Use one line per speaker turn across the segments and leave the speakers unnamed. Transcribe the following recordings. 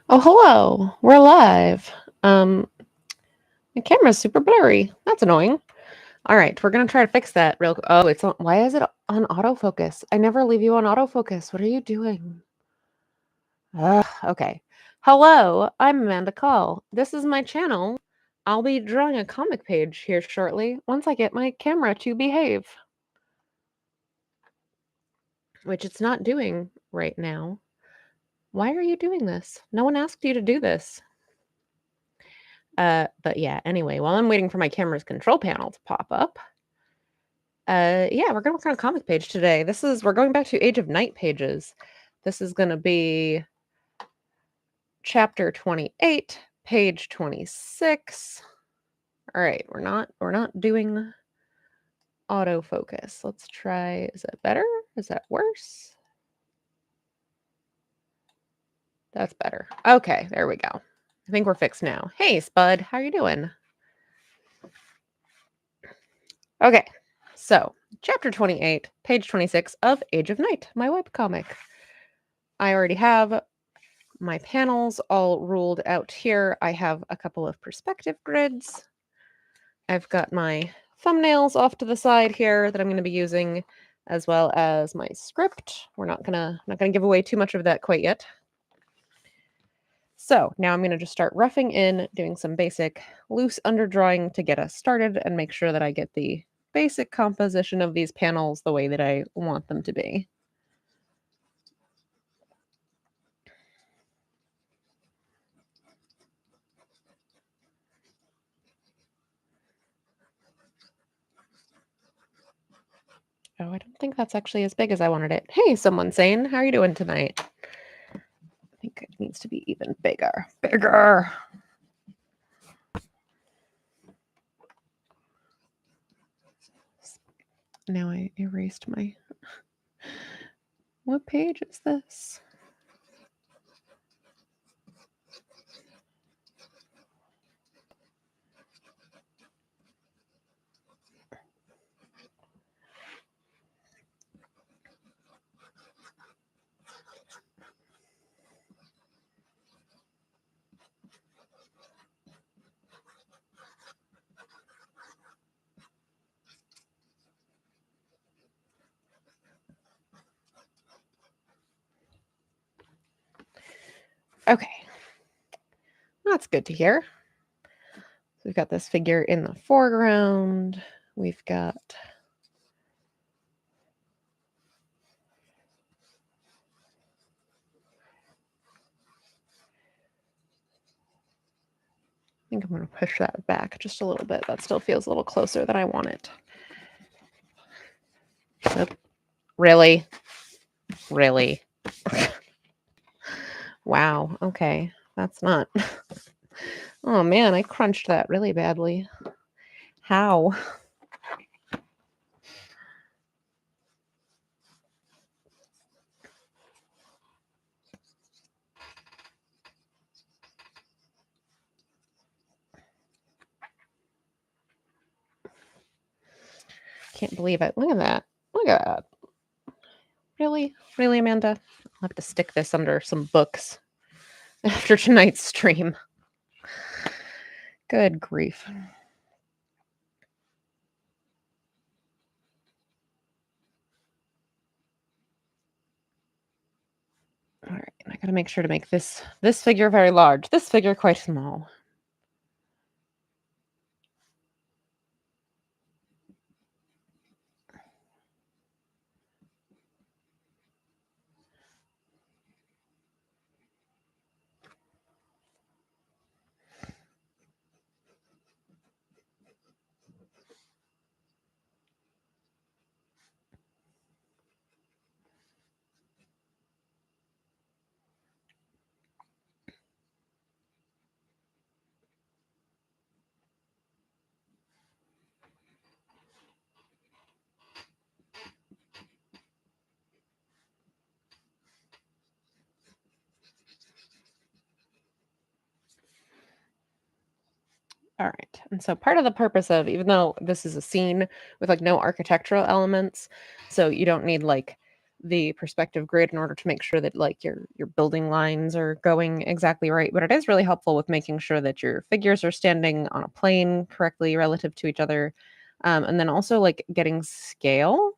Oh, hello. We're live. My camera's super blurry. That's annoying. All right, we're gonna try to fix that real. Oh, it's on. Why is it on autofocus? I never leave you on autofocus. What are you doing? Ugh, okay. Hello, I'm Amanda Call. This is my channel. I'll be drawing a comic page here shortly once I get my camera to behave, which it's not doing right now. Why are you doing this? No one asked you to do this. But yeah, anyway, while I'm waiting for my camera's control panel to pop up, yeah, we're gonna work on a comic page today. We're going back to Age of Night pages. This is gonna be chapter 28, page 26. All right, we're not doing autofocus. Let's try, is that better? Is that worse? That's better. Okay, there we go. I think we're fixed now. Hey, Spud, how you doing? Okay, so chapter 28, page 26 of Age of Night, my webcomic. I already have my panels all ruled out here. I have a couple of perspective grids. I've got my thumbnails off to the side here that I'm going to be using, as well as my script. We're not gonna give away too much of that quite yet. So now I'm going to just start roughing in, doing some basic loose underdrawing to get us started and make sure that I get the basic composition of these panels the way that I want them to be. Oh, I don't think that's actually as big as I wanted it. Hey, someone saying, how are you doing tonight? I think it needs to be even bigger. Bigger. Now I erased my... What page is this? Okay. That's good to hear. We've got this figure in the foreground. We've got... I think I'm going to push that back just a little bit. That still feels a little closer than I want it. Oop. Really? Really? Wow. Okay. That's not... Oh man, I crunched that really badly. How? Can't believe it. Look at that. Look at that. Really? Really, Amanda? I'll have to stick this under some books after tonight's stream. Good grief. All right, and I gotta make sure to make this figure very large, this figure quite small. All right, and so part of the purpose of, even though this is a scene with like no architectural elements, so you don't need like the perspective grid in order to make sure that like your building lines are going exactly right. But it is really helpful with making sure that your figures are standing on a plane correctly relative to each other. And then also like getting scale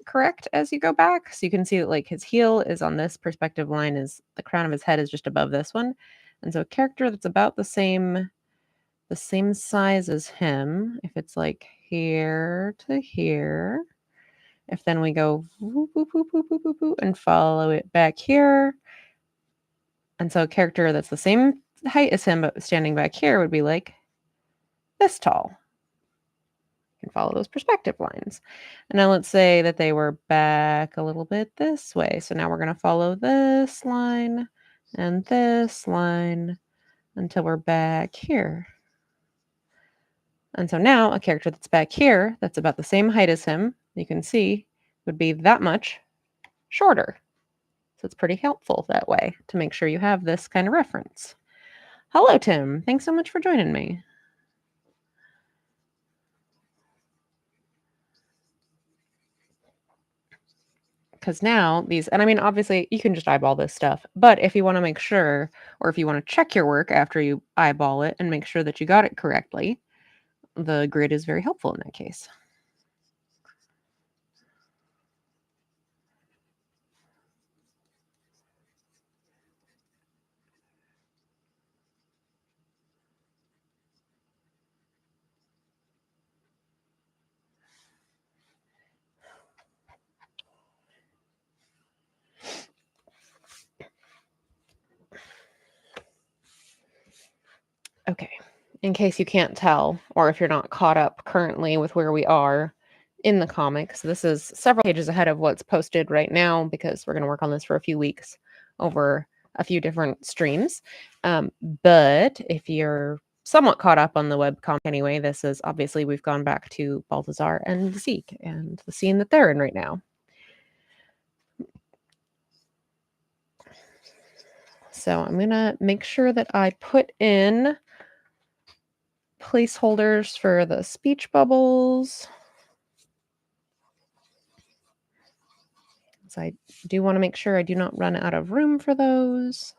correct as you go back. So you can see that like his heel is on this perspective line, is the crown of his head is just above this one. And so a character that's about the same size as him, if it's like here to here, if then we go whoop, whoop, whoop, whoop, whoop, whoop, whoop, and follow it back here. And so a character that's the same height as him but standing back here would be like this tall. You can follow those perspective lines. And now let's say that they were back a little bit this way. So now we're going to follow this line and this line until we're back here. And so now a character that's back here, that's about the same height as him, you can see, would be that much shorter. So it's pretty helpful that way to make sure you have this kind of reference. Hello, Tim. Thanks so much for joining me. Because now these, and I mean, obviously you can just eyeball this stuff, but if you want to make sure, or if you want to check your work after you eyeball it and make sure that you got it correctly, the grid is very helpful in that case. Okay, in case you can't tell, or if you're not caught up currently with where we are in the comics, this is several pages ahead of what's posted right now because we're going to work on this for a few weeks over a few different streams. But if you're somewhat caught up on the webcomic anyway, this is obviously we've gone back to Balthazar and Zeke and the scene that they're in right now. So I'm going to make sure that I put in placeholders for the speech bubbles. So I do want to make sure I do not run out of room for those.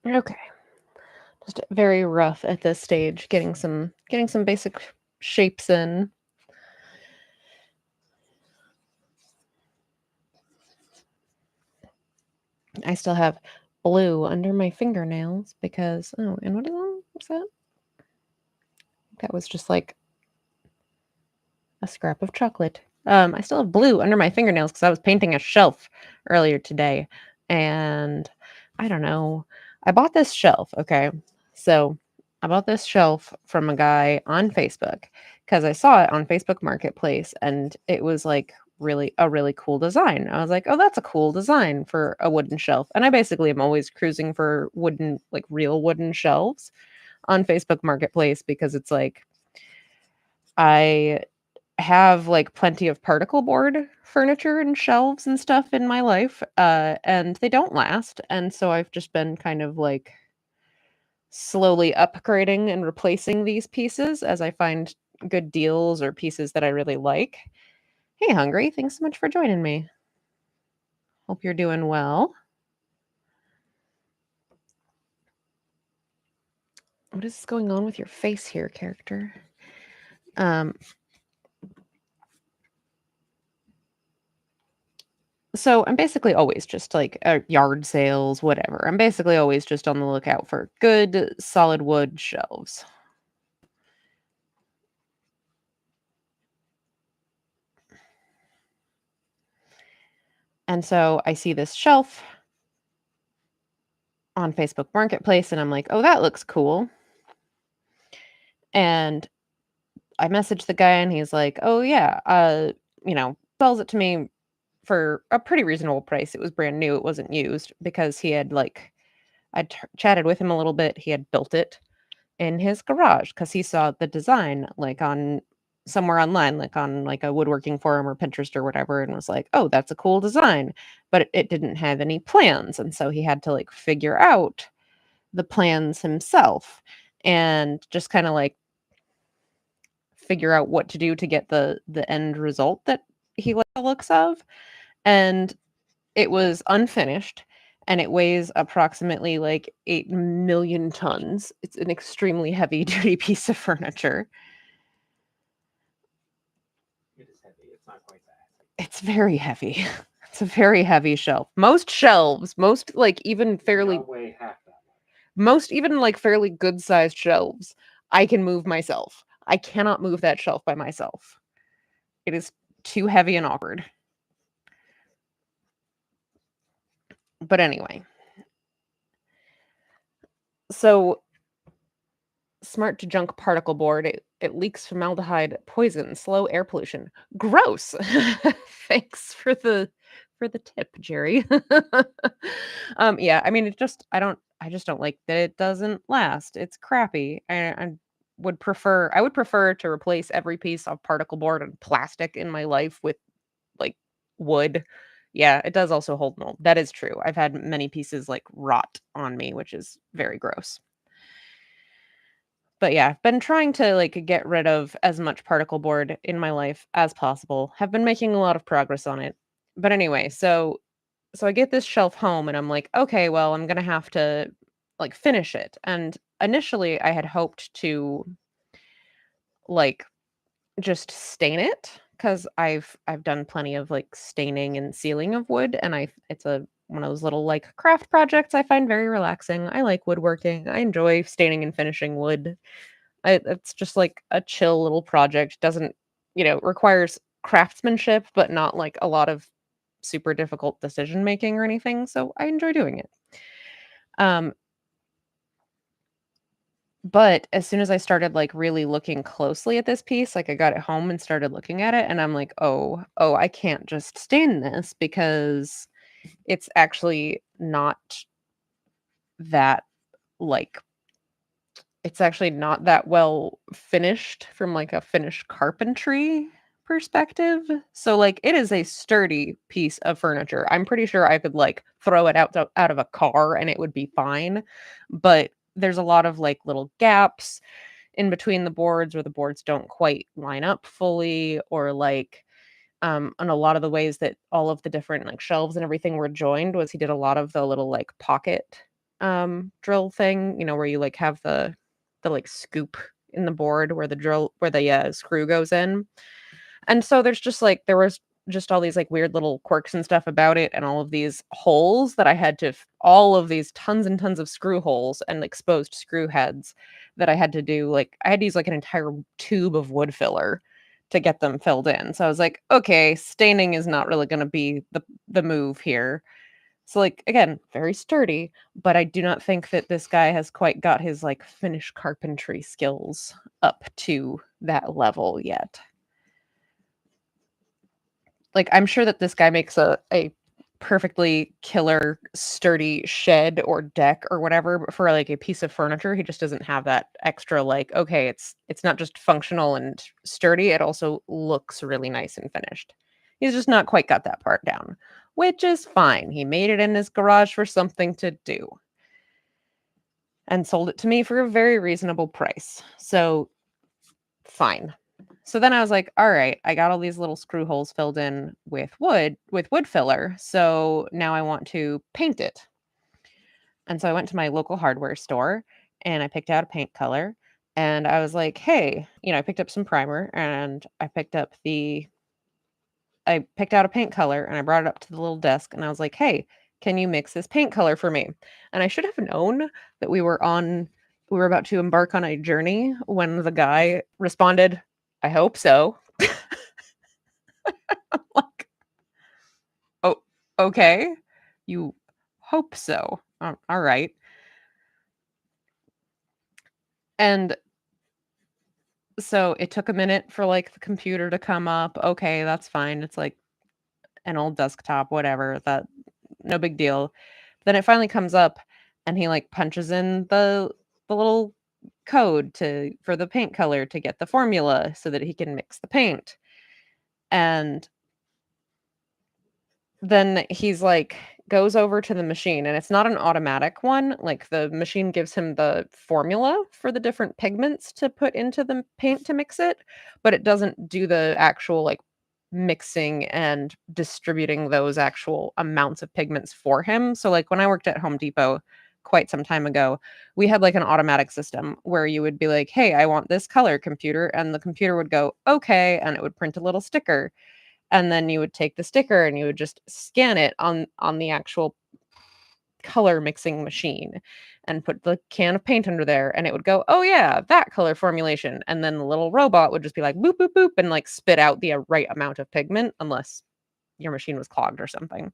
Okay. Just very rough at this stage, getting some basic shapes in. I still have blue under my fingernails because and what is that? That was just like a scrap of chocolate. I still have blue under my fingernails because I was painting a shelf earlier today. And I don't know. I bought this shelf. Okay. So I bought this shelf from a guy on Facebook because I saw it on Facebook Marketplace and it was like really cool design. I was like, oh, that's a cool design for a wooden shelf. And I basically am always cruising for wooden, like real wooden shelves on Facebook Marketplace because it's like, I have like plenty of particle board furniture and shelves and stuff in my life, and they don't last. And so I've just been kind of like slowly upgrading and replacing these pieces as I find good deals or pieces that I really like. Hey, Hungry, thanks so much for joining me. Hope you're doing well. What is going on with your face here, character? So I'm basically always just like yard sales, whatever. I'm basically always just on the lookout for good solid wood shelves. And so I see this shelf on Facebook Marketplace and I'm like, oh, that looks cool. And I messaged the guy and he's like, oh, yeah, sells it to me for a pretty reasonable price. It was brand new. It wasn't used because he had chatted with him a little bit. He had built it in his garage because he saw the design like on somewhere online, like on like a woodworking forum or Pinterest or whatever, and was like, oh, that's a cool design. But it didn't have any plans. And so he had to like figure out the plans himself and just kind of like figure out what to do to get the end result that he liked the looks of. And it was unfinished and it weighs approximately like 8 million tons. It's an extremely heavy duty piece of furniture.
It is heavy. It's not quite that heavy.
It's very heavy. It's a very heavy shelf. Most shelves, most like even fairly
Don't weigh half that much.
most even like fairly good sized shelves, I can move myself. I cannot move that shelf by myself. It is too heavy and awkward. But anyway. So smart to junk particle board. It leaks formaldehyde poison, slow air pollution. Gross. Thanks for the tip, Jerry. Yeah, I mean I just don't like that it doesn't last. It's crappy. I would prefer to replace every piece of particle board and plastic in my life with like wood. Yeah, it does also hold mold. That is true. I've had many pieces like rot on me, which is very gross. But yeah, I've been trying to like get rid of as much particle board in my life as possible. Have been making a lot of progress on it. But anyway, so I get this shelf home and I'm like, okay, well, I'm going to have to like finish it. And initially I had hoped to like just stain it cuz I've done plenty of like staining and sealing of wood and it's a one of those little like craft projects I find very relaxing. I like woodworking. I enjoy staining and finishing wood. It's just like a chill little project. Doesn't, requires craftsmanship, but not like a lot of super difficult decision making or anything. So I enjoy doing it. Um, but as soon as I started like really looking closely at this piece, like I got it home and started looking at it, and I'm like, oh, I can't just stain this because it's actually not that like it's actually not that well finished from, like, a finished carpentry perspective. So, like, it is a sturdy piece of furniture. I'm pretty sure I could, like, throw it out of a car and it would be fine, but there's a lot of, like, little gaps in between the boards where the boards don't quite line up fully or, like, and a lot of the ways that all of the different, like, shelves and everything were joined was he did a lot of the little, like, pocket, drill thing, where you, like, have the, like, scoop in the board where the, screw goes in. And so there was just all these, like, weird little quirks and stuff about it and all of these holes that I had to f all of these tons and tons of screw holes and exposed screw heads that I had to do, like I had to use, like, an entire tube of wood filler to get them filled in. So I was like, "Okay, staining is not really gonna be the move here." So, like, again, very sturdy, but I do not think that this guy has quite got his, like, Finnish carpentry skills up to that level yet. Like, I'm sure that this guy makes a perfectly killer sturdy shed or deck or whatever, but for, like, a piece of furniture, he just doesn't have that extra, like, okay, it's not just functional and sturdy, it also looks really nice and finished. He's just not quite got that part down, which is fine. He made it in his garage for something to do and sold it to me for a very reasonable price. So, fine. So then I was like, all right, I got all these little screw holes filled in with wood filler. So now I want to paint it. And so I went to my local hardware store and I picked out a paint color and I was like, hey, I picked up some primer and I picked out a paint color and I brought it up to the little desk and I was like, "Hey, can you mix this paint color for me?" And I should have known that we were about to embark on a journey when the guy responded, "I hope so." Like, "Oh, okay. You hope so. All right." And so it took a minute for like the computer to come up. Okay, that's fine. It's like an old desktop, whatever. That no big deal. Then it finally comes up and he like punches in the little code to for the paint color to get the formula so that he can mix the paint. And then he's like goes over to the machine and it's not an automatic one. Like the machine gives him the formula for the different pigments to put into the paint to mix it, but it doesn't do the actual like mixing and distributing those actual amounts of pigments for him. So like when I worked at Home Depot quite some time ago, we had like an automatic system where you would be like, "Hey, I want this color, computer," and the computer would go, "Okay," and it would print a little sticker. And then you would take the sticker and you would just scan it on the actual color mixing machine and put the can of paint under there and it would go, "Oh yeah, that color formulation." And then the little robot would just be like boop boop boop and like spit out the right amount of pigment unless your machine was clogged or something.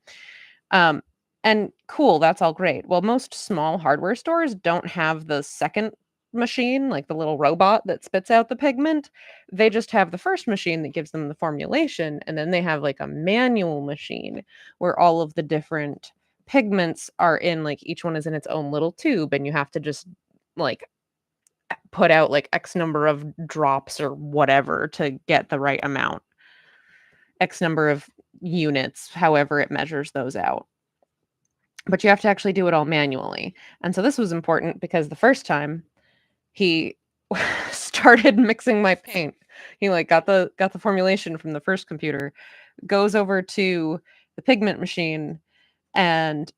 Um, and cool, that's all great. Well, most small hardware stores don't have the second machine, like the little robot that spits out the pigment. They just have the first machine that gives them the formulation, and then they have like a manual machine where all of the different pigments are in like each one is in its own little tube, and you have to just like put out like X number of drops or whatever to get the right amount, X number of units, however it measures those out. But you have to actually do it all manually. And so this was important because the first time he started mixing my paint, he like got the formulation from the first computer, goes over to the pigment machine and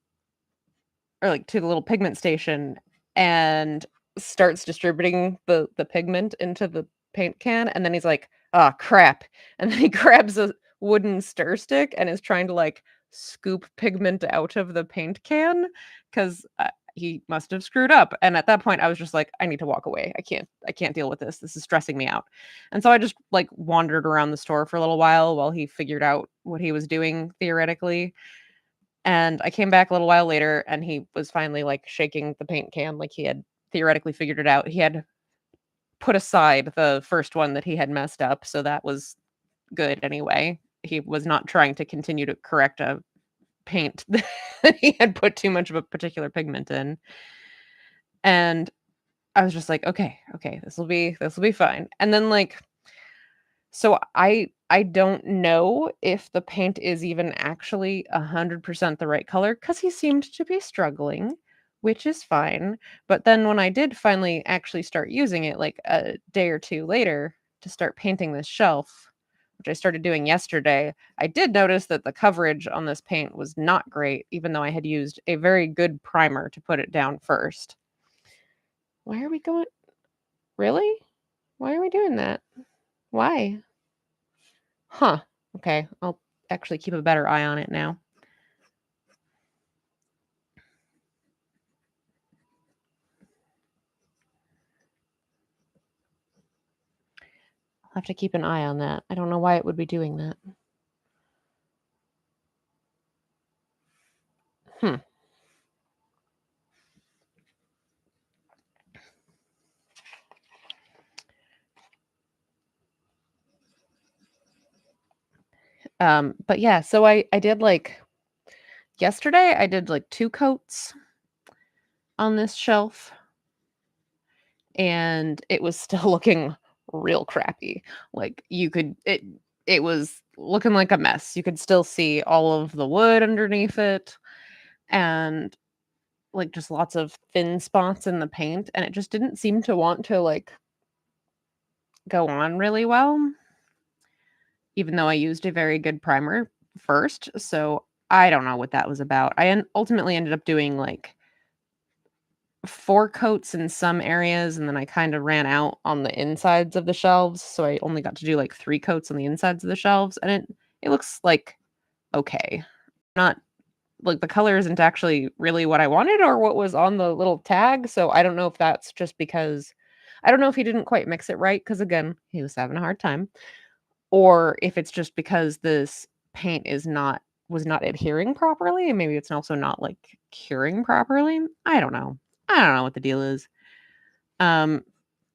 or like to the little pigment station and starts distributing the pigment into the paint can and then he's like, "Ah, crap." And then he grabs a wooden stir stick and is trying to like scoop pigment out of the paint can cuz he must have screwed up. And at that point I was just like, I need to walk away. I can't deal with this. This is stressing me out. And so I just like wandered around the store for a little while he figured out what he was doing theoretically, and I came back a little while later and he was finally like shaking the paint can like he had theoretically figured it out. He had put aside the first one that he had messed up, so that was good anyway. He was not trying to continue to correct a paint that he had put too much of a particular pigment in. And I was just like, okay, okay, this will be fine. And then like so I don't know if the paint is even actually 100% the right color because he seemed to be struggling, which is fine. But then when I did finally actually start using it, like a day or two later to start painting this shelf, which I started doing yesterday, I did notice that the coverage on this paint was not great, even though I had used a very good primer to put it down first. Why are we going? Really? Why are we doing that? Why? Huh. Okay. I'll actually keep a better eye on it now. I'll have to keep an eye on that. I don't know why it would be doing that. Hmm. But yeah, so I did like yesterday I did like 2 coats on this shelf and it was still looking real crappy. Like it was looking like a mess. You could still see all of the wood underneath it and like just lots of thin spots in the paint and it just didn't seem to want to like go on really well. even though I used a very good primer first. So I don't know what that was about. I ultimately ended up doing like 4 coats in some areas, and then I kind of ran out on the insides of the shelves. So I only got to do like 3 coats on the insides of the shelves, and it looks like okay. Not like the color isn't actually really what I wanted or what was on the little tag. So I don't know if that's just because I don't know if he didn't quite mix it right because again, he was having a hard time, or if it's just because this paint was not adhering properly and maybe it's also not like curing properly. I don't know. I don't know what the deal is. Um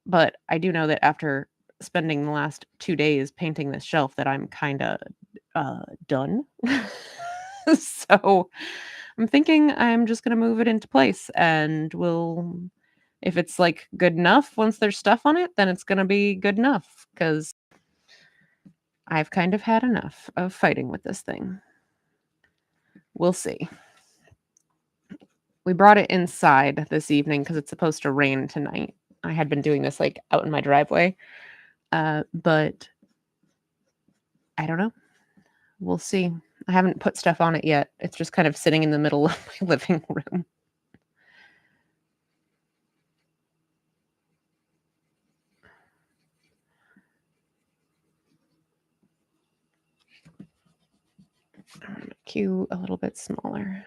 but I do know that after spending the last 2 days painting this shelf that I'm kind of done. So I'm thinking I'm just going to move it into place and if it's like good enough once there's stuff on it, then it's going to be good enough cuz I've kind of had enough of fighting with this thing. We'll see. We brought it inside this evening cuz it's supposed to rain tonight. I had been doing this like out in my driveway. But I don't know. We'll see. I haven't put stuff on it yet. It's just kind of sitting in the middle of my living room. I'm gonna make you a little bit smaller.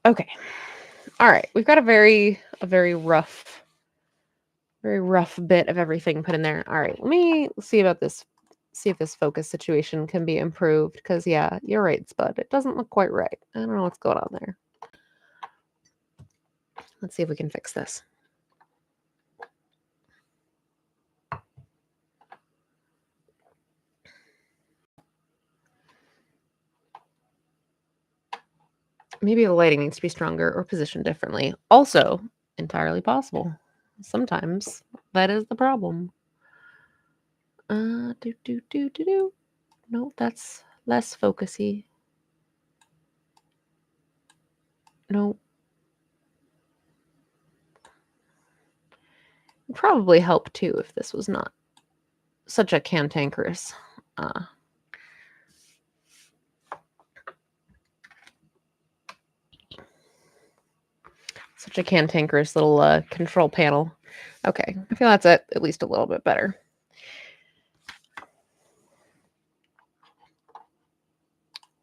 Okay. All right. We've got a very rough bit of everything put in there. All right. Let me see about this. See if this focus situation can be improved. Because yeah, you're right, Spud. It doesn't look quite right. I don't know what's going on there. Let's see if we can fix this. Maybe the lighting needs to be stronger or positioned differently. Also, entirely possible. Sometimes that is the problem. No, that's less focusy. No. It'd probably help too if this was not such a cantankerous little control panel. Okay, I feel that's at least a little bit better.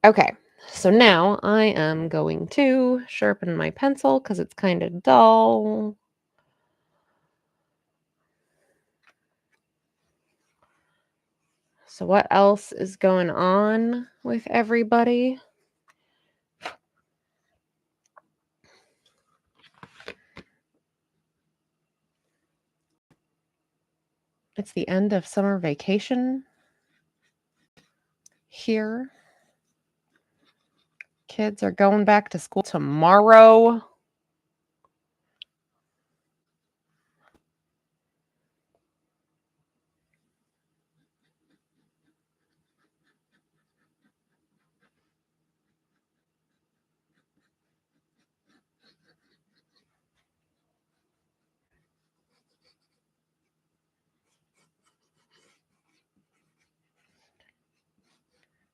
Okay, so now I am going to sharpen my pencil because it's kind of dull. So what else is going on with everybody? It's the end of summer vacation here. Kids are going back to school tomorrow.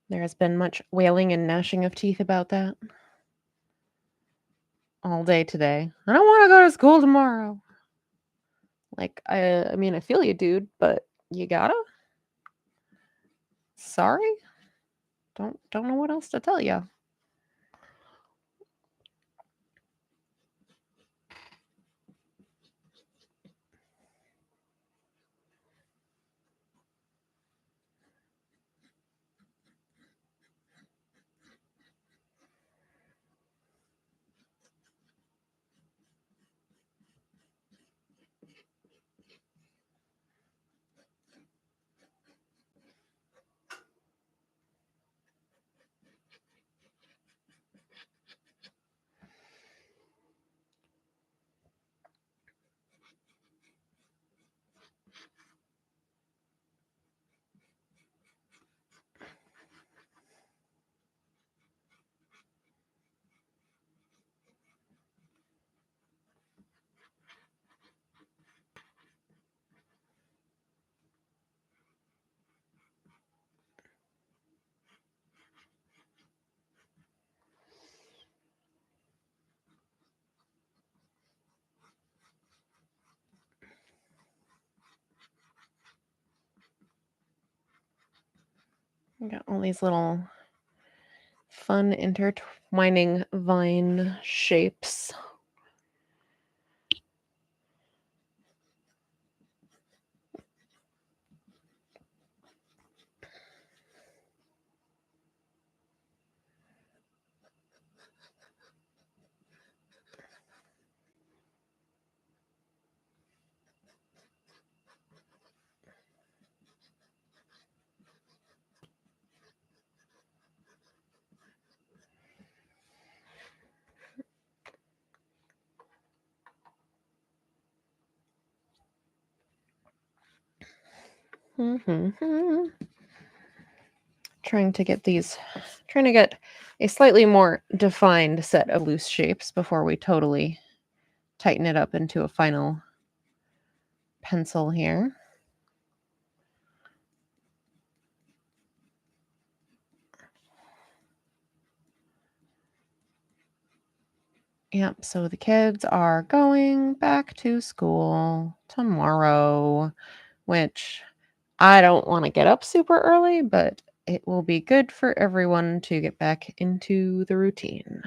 There has been much wailing and gnashing of teeth about that all day today. I don't want to go to school tomorrow. Like, I mean, I feel you, dude, but you gotta? Sorry? Don't know what else to tell you. We got all these little fun intertwining vine shapes. Trying to get a slightly more defined set of loose shapes before we totally tighten it up into a final pencil here. Yep, so the kids are going back to school tomorrow, which I don't want to get up super early, but it will be good for everyone to get back into the routine.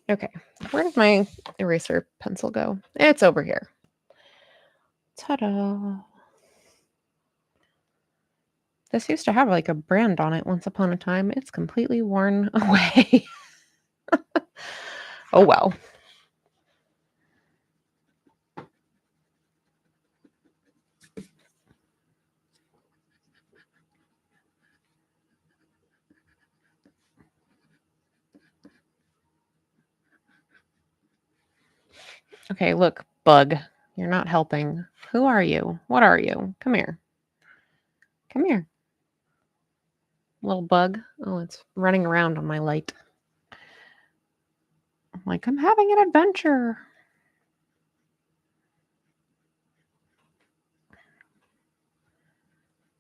Okay, where did my eraser pencil go? It's over here. Ta-da! This used to have like a brand on it once upon a time. It's completely worn away. Oh well. Okay, look, bug. You're not helping. Who are you? What are you? Come here. Come here. Little bug. Oh, it's running around on my light. I'm like, I'm having an adventure.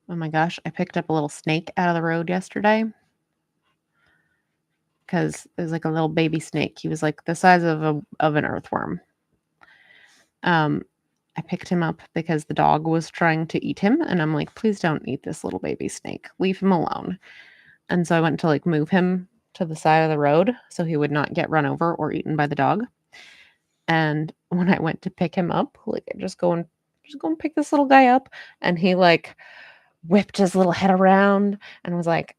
Oh my gosh, I picked up a little snake out of the road yesterday because it was like a little baby snake. He was like the size of an earthworm. I picked him up because the dog was trying to eat him, and I'm like, please don't eat this little baby snake. Leave him alone. And so I went to like move him to the side of the road so he would not get run over or eaten by the dog. And when I went to pick him up, like I just go and pick this little guy up, and he like whipped his little head around and was like,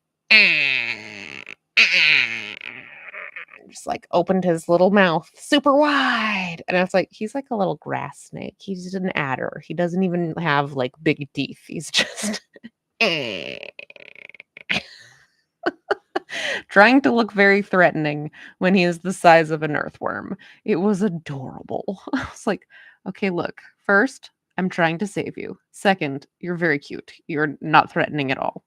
just like opened his little mouth super wide. And I was like, he's like a little grass snake. He's an adder. He doesn't even have like big teeth. He's just trying to look very threatening when he is the size of an earthworm. It was adorable. I was like, okay, look, first, I'm trying to save you. Second, you're very cute. You're not threatening at all.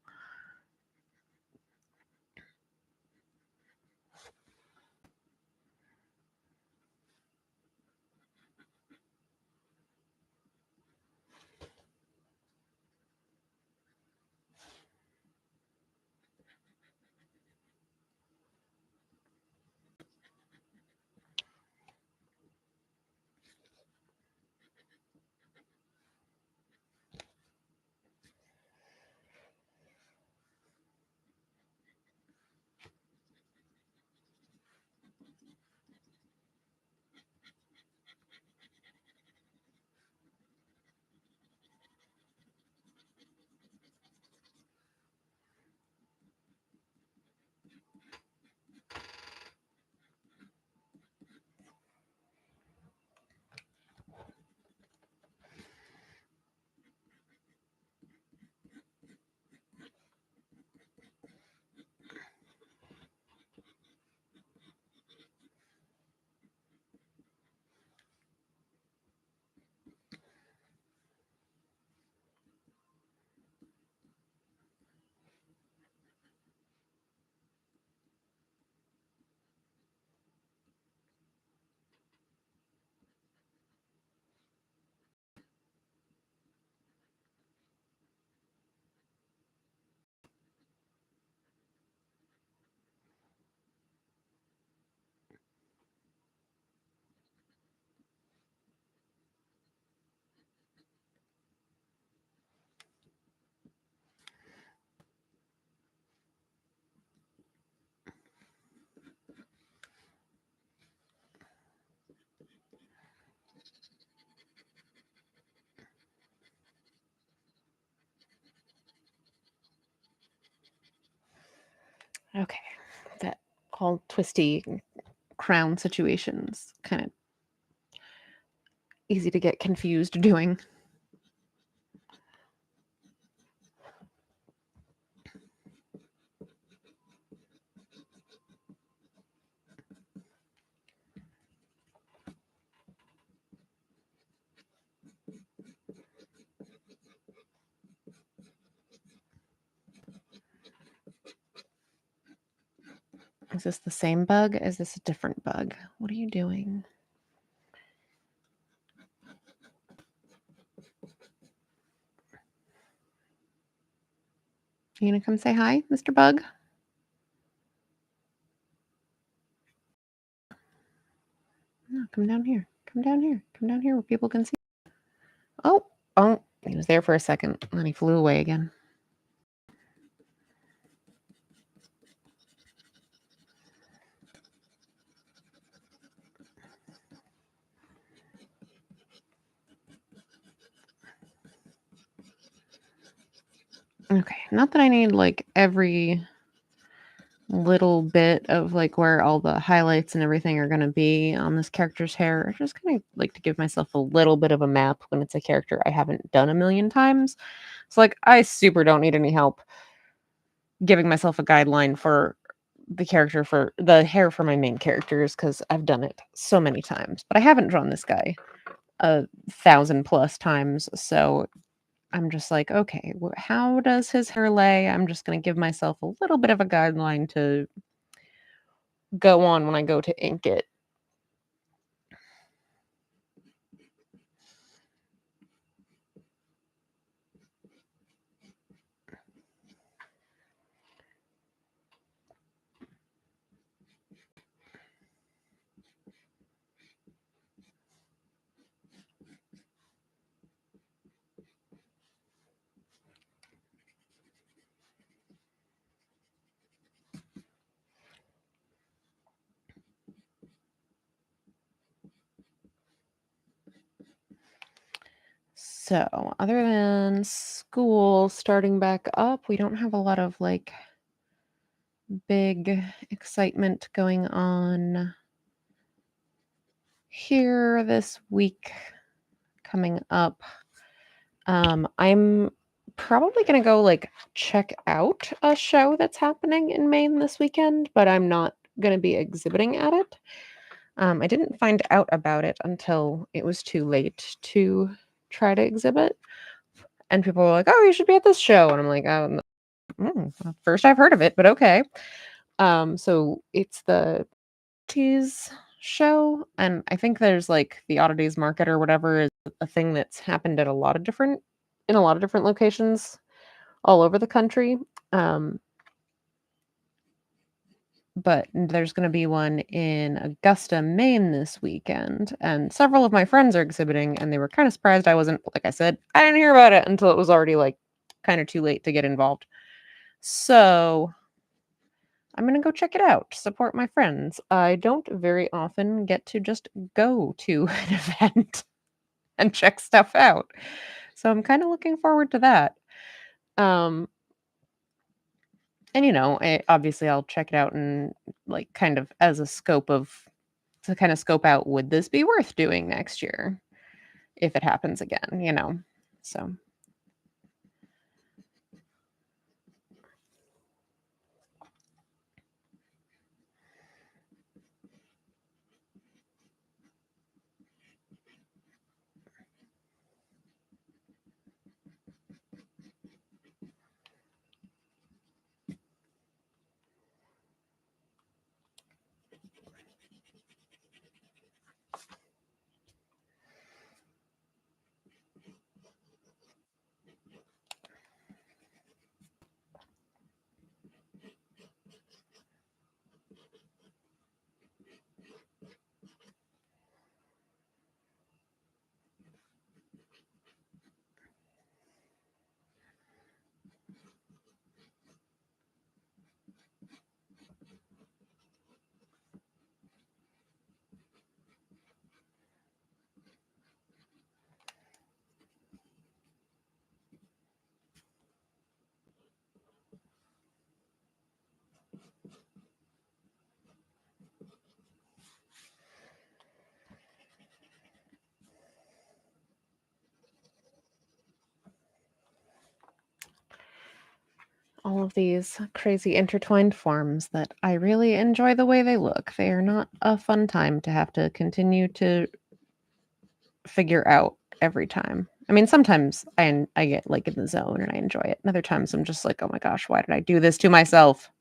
Okay. That whole twisty crown situation's kind of easy to get confused doing. Is this the same bug? Is this a different bug? What are you doing? You gonna come say hi, Mr. Bug? No, come down here. Come down here. Come down here where people can see. Oh, oh, he was there for a second, and then he flew away again. Okay, not that I need like every little bit of like where all the highlights and everything are going to be on this character's hair. I just kind of like to give myself a little bit of a map when it's a character I haven't done a million times. So like I super don't need any help giving myself a guideline for the character for the hair for my main characters because I've done it so many times. But I haven't drawn this guy 1,000+ times. So I'm just like, okay, how does his hair lay? I'm just going to give myself a little bit of a guideline to go on when I go to ink it. So, other than school starting back up, we don't have a lot of like big excitement going on here this week coming up. I'm probably going to go like check out a show that's happening in Maine this weekend, but I'm not going to be exhibiting at it. I didn't find out about it until it was too late to try to exhibit. And people were like, "Oh, you should be at this show." And I'm like, first I've heard of it, but okay." So it's the Oddities show, and I think there's like the Oddities Market or whatever is a thing that's happened at a lot of different locations all over the country. Um, but there's going to be one in Augusta, Maine this weekend, and several of my friends are exhibiting, and they were kind of surprised I wasn't. Like I said, I didn't hear about it until it was already like kind of too late to get involved. So I'm gonna go check it out, support my friends. I don't very often get to just go to an event and check stuff out. So I'm kind of looking forward to that. Um, and obviously I'll check it out and like kind of as a scope of to kind of scope out would this be worth doing next year if it happens again. So all of these crazy intertwined forms that I really enjoy the way they look. They are not a fun time to have to continue to figure out every time. I mean, sometimes I get like in the zone and I enjoy it. And other times I'm just like, oh my gosh, why did I do this to myself?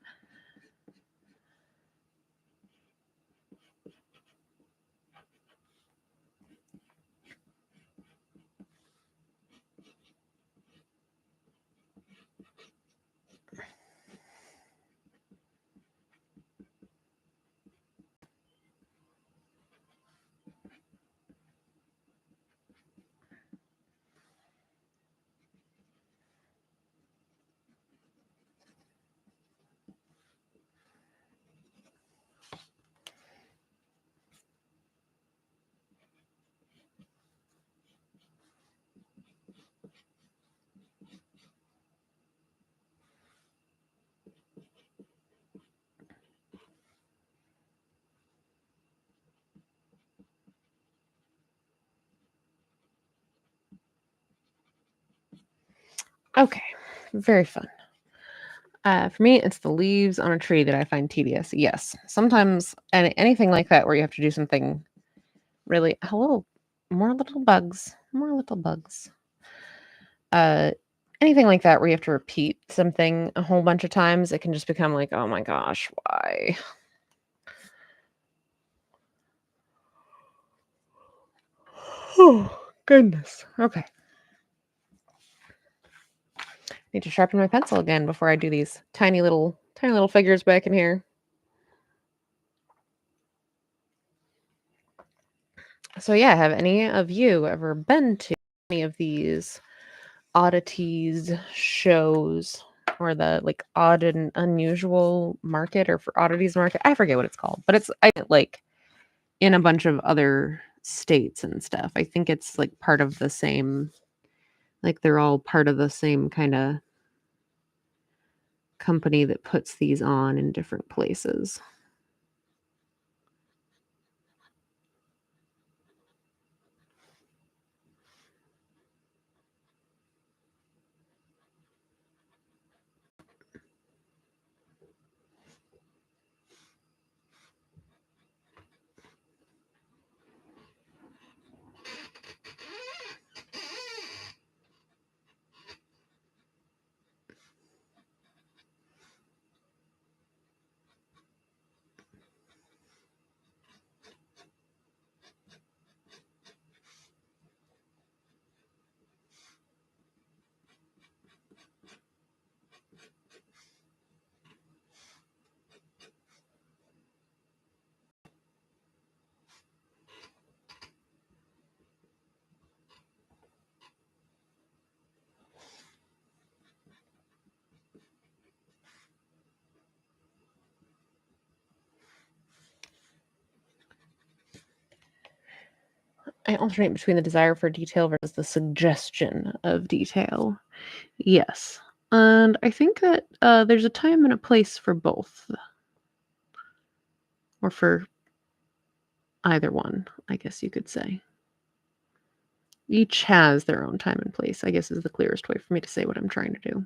Okay, very fun. For me, it's the leaves on a tree that I find tedious. Yes, sometimes anything like that where you have to do something really. Hello, more little bugs, more little bugs. Uh, anything like that where you have to repeat something a whole bunch of times, it can just become like, oh my gosh, why? Oh goodness. Okay, need to sharpen my pencil again before I do these tiny little figures back in here. So yeah, have any of you ever been to any of these oddities shows or the like odd and unusual market or for oddities market? I forget what it's called, but it's like in a bunch of other states and stuff. I think it's like part of the same, like they're all part of the same kind of company that puts these on in different places. I alternate between the desire for detail versus the suggestion of detail. Yes. And I think that there's a time and a place for both, or for either one, I guess you could say. Each has their own time and place, I guess is the clearest way for me to say what I'm trying to do.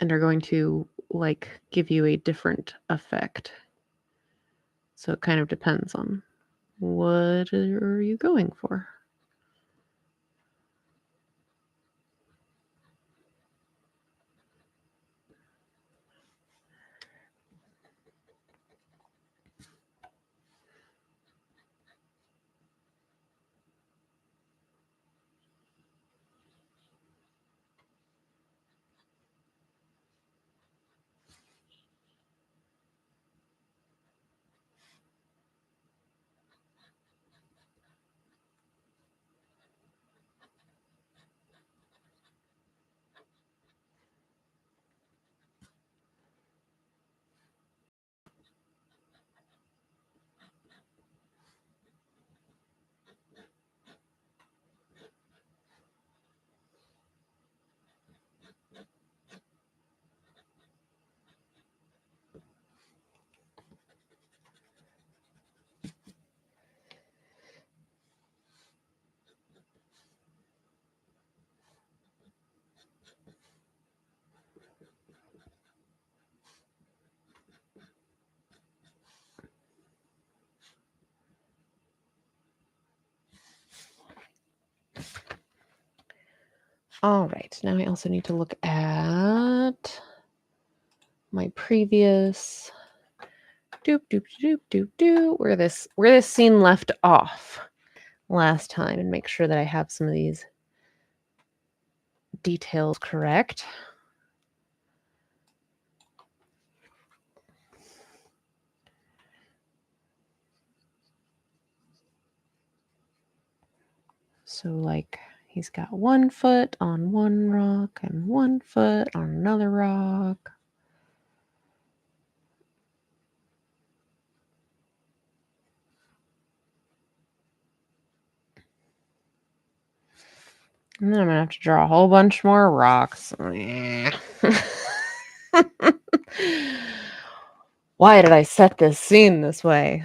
And are going to like give you a different effect. So it kind of depends on what are you going for. All right, now I also need to look at my previous where this scene left off last time and make sure that I have some of these details correct. So like he's got 1 foot on one rock and 1 foot on another rock. And then I'm gonna have to draw a whole bunch more rocks. Why did I set this scene this way?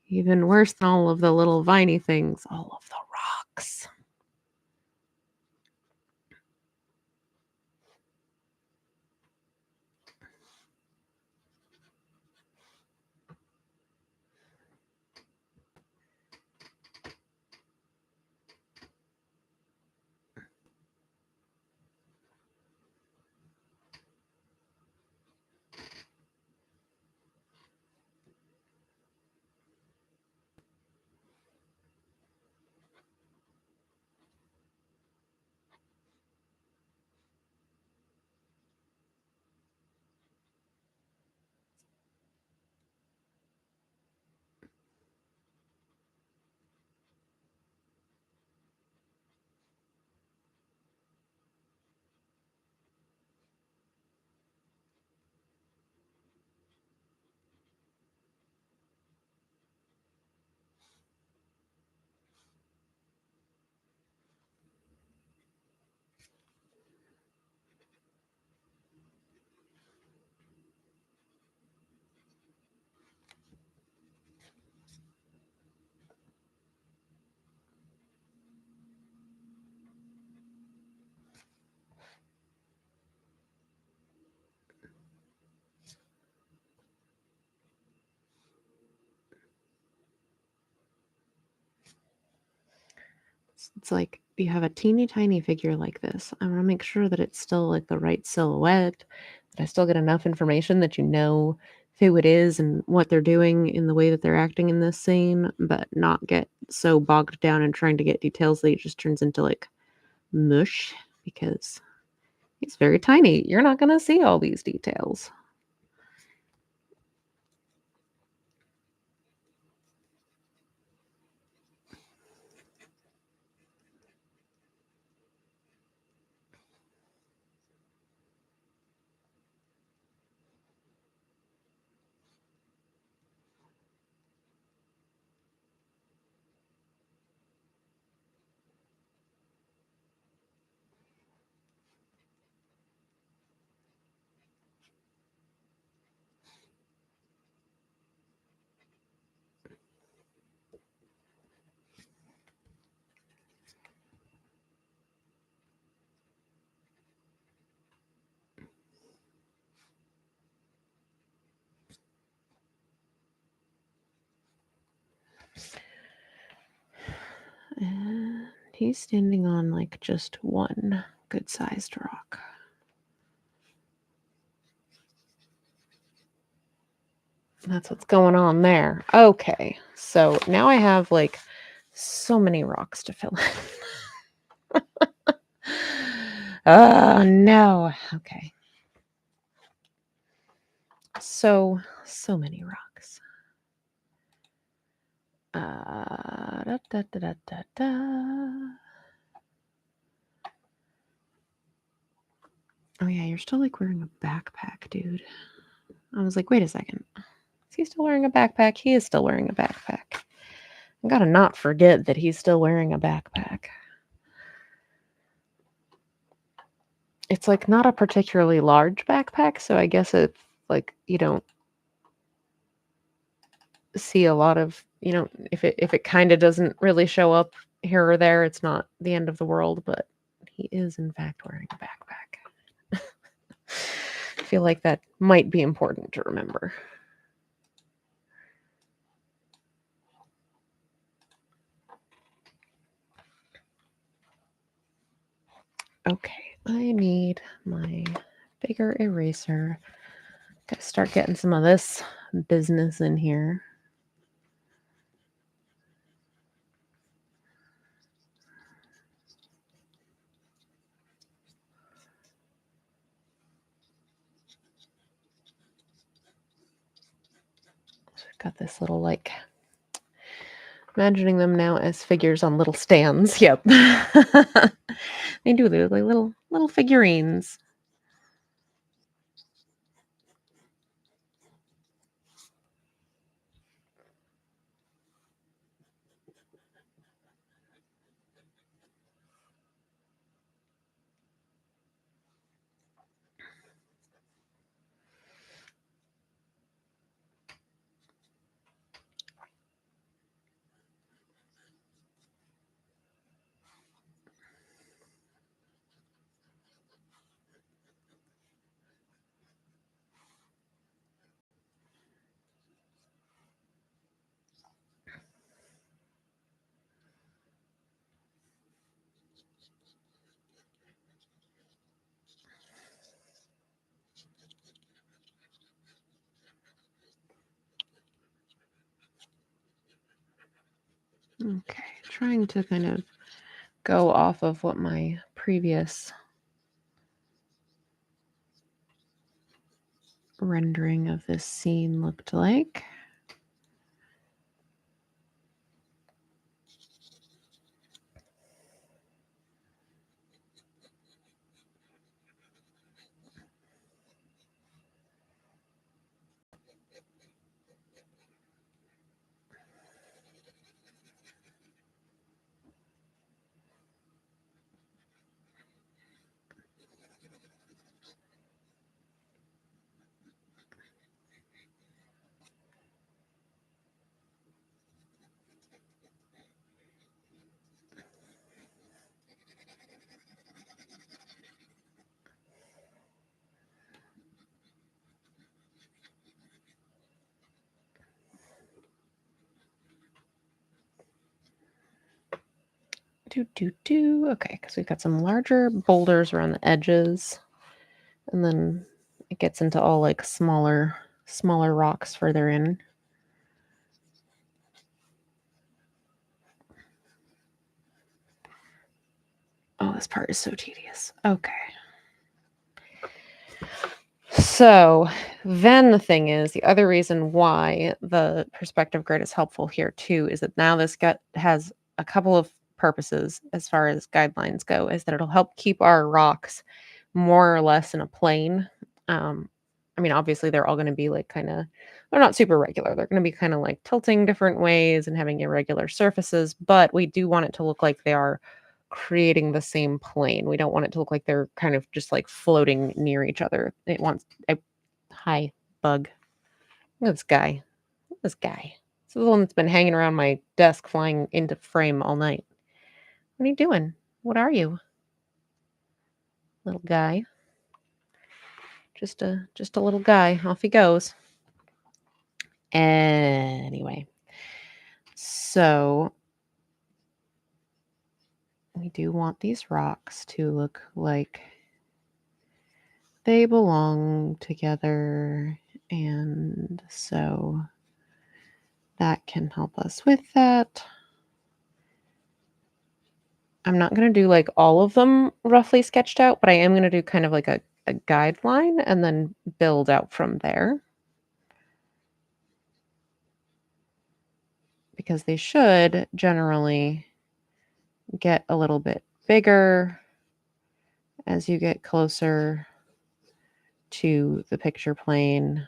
Even worse than all of the little viney things, all of the rocks. It's like you have a teeny tiny figure like this. I want to make sure that it's still like the right silhouette, that I still get enough information that you know who it is and what they're doing in the way that they're acting in this scene, but not get so bogged down in trying to get details that it just turns into like mush because it's very tiny. You're not going to see all these details. And he's standing on like just one good sized rock. That's what's going on there. Okay, so now I have like so many rocks to fill in. Oh no. Okay. So many rocks. Da, da, da, da, da, da. Oh yeah, you're still like wearing a backpack, dude. I was like, wait a second. Is he still wearing a backpack? He is still wearing a backpack. I gotta not forget that he's still wearing a backpack. It's like not a particularly large backpack, so I guess it's like you don't see a lot of, if it kind of doesn't really show up here or there, it's not the end of the world, but he is in fact wearing a backpack. I feel like that might be important to remember. Okay, I need my bigger eraser. Gotta start getting some of this business in here. So I've got this little, like, imagining them now as figures on little stands. Yep. They do. They're like little figurines. Okay, trying to kind of go off of what my previous rendering of this scene looked like. Okay, because we've got some larger boulders around the edges, and then it gets into all like smaller rocks further in. Oh, this part is so tedious. Okay. So then the thing is, the other reason why the perspective grid is helpful here too is that now this has a couple of purposes as far as guidelines go, is that it'll help keep our rocks more or less in a plane. I mean, obviously they're all going to be like they're not super regular. They're going to be kind of like tilting different ways and having irregular surfaces, but we do want it to look like they are creating the same plane. We don't want it to look like they're kind of just like floating near each other. Hi, bug. Look at this guy. Look at this guy. This is the one that's been hanging around my desk flying into frame all night. What are you doing? What are you? Little guy. Just a little guy. Off he goes. Anyway. So we do want these rocks to look like they belong together, and so that can help us with that. I'm not going to do like all of them roughly sketched out, but I am going to do kind of like a guideline and then build out from there. Because they should generally get a little bit bigger as you get closer to the picture plane.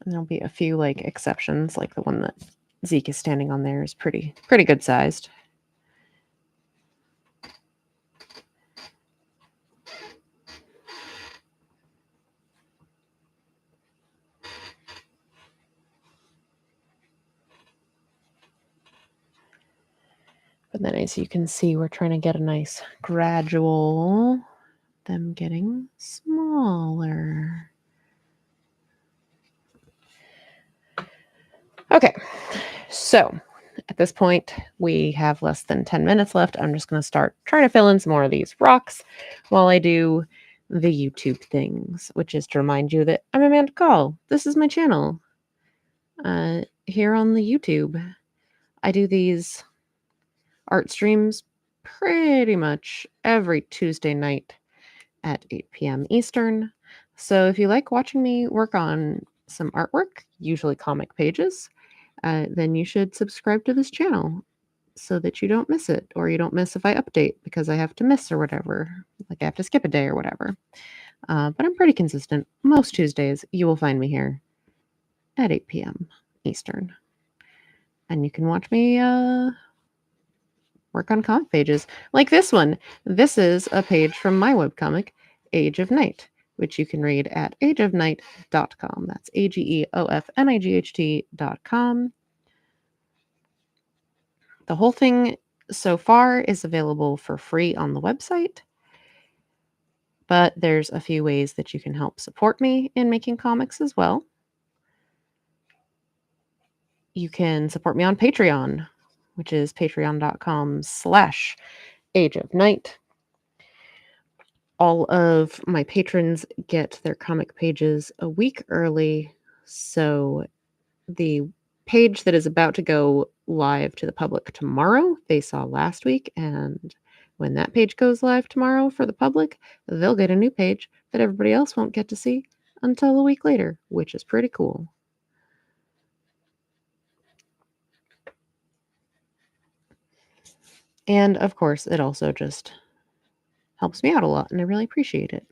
And there'll be a few like exceptions, like the one that Zeke is standing on there is pretty good sized. But then as you can see, we're trying to get a nice gradual, them getting smaller. Okay, so at this point, we have less than 10 minutes left. I'm just going to start trying to fill in some more of these rocks while I do the YouTube things, which is to remind you that I'm Amanda Call. This is my channel here on the YouTube. I do these art streams pretty much every Tuesday night at 8 p.m. Eastern. So if you like watching me work on some artwork, usually comic pages, then you should subscribe to this channel so that you don't miss it, or you don't miss if I update because I have to miss or whatever, like I have to skip a day or whatever. But I'm pretty consistent. Most Tuesdays, you will find me here at 8 p.m. Eastern. And you can watch me work on comic pages like this one. This is a page from my webcomic, Age of Night, which you can read at ageofnight.com. That's AGEOFNIGHT.com. The whole thing so far is available for free on the website, but there's a few ways that you can help support me in making comics as well. You can support me on Patreon, which is patreon.com/ageofnight. All of my patrons get their comic pages a week early, so the page that is about to go live to the public tomorrow, they saw last week, and when that page goes live tomorrow for the public, they'll get a new page that everybody else won't get to see until a week later, which is pretty cool. And of course, it also just helps me out a lot, and I really appreciate it.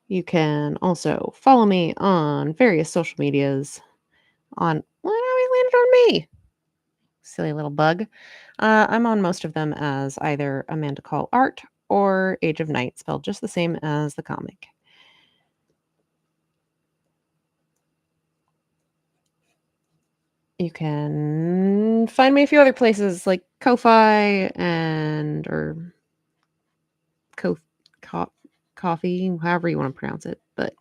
You can also follow me on various social medias on well, it landed on me. Silly little bug. I'm on most of them as either Amanda Call Art or Age of Night, spelled just the same as the comic. You can find me a few other places like Ko-Fi and or Coffee, however you want to pronounce it. But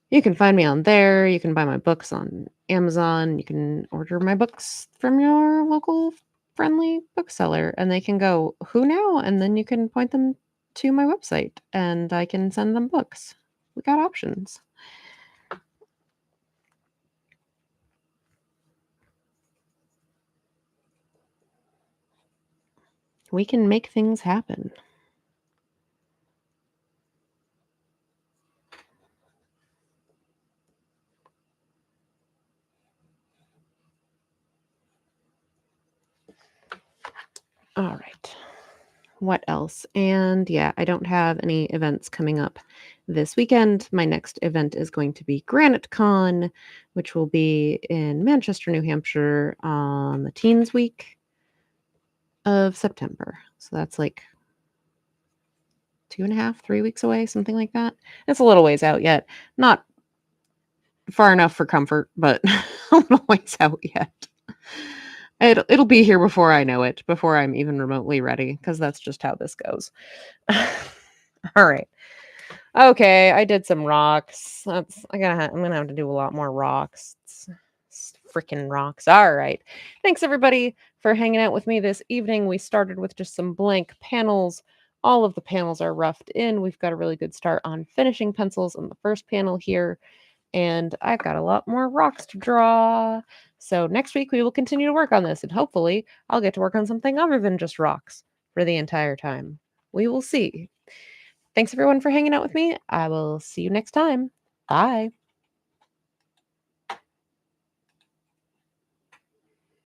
you can find me on there. You can buy my books on Amazon. You can order my books from your local friendly bookseller, and they can go, "Who now?" And then you can point them to my website, and I can send them books. We got options. We can make things happen. All right. What else? And yeah, I don't have any events coming up this weekend. My next event is going to be Granite Con, which will be in Manchester, New Hampshire on the Teens Week of September. So that's like 2.5, 3 weeks away, something like that. It's a little ways out yet. Not far enough for comfort, but a little ways out yet. It'll be here before I know it, before I'm even remotely ready, because that's just how this goes. All right. Okay, I did some rocks. I'm gonna have to do a lot more rocks. Freaking rocks. All right. Thanks everybody for hanging out with me this evening. We started with just some blank panels. All of the panels are roughed in. We've got a really good start on finishing pencils on the first panel here. And I've got a lot more rocks to draw. So next week we will continue to work on this, and hopefully I'll get to work on something other than just rocks for the entire time. We will see. Thanks everyone for hanging out with me. I will see you next time. Bye.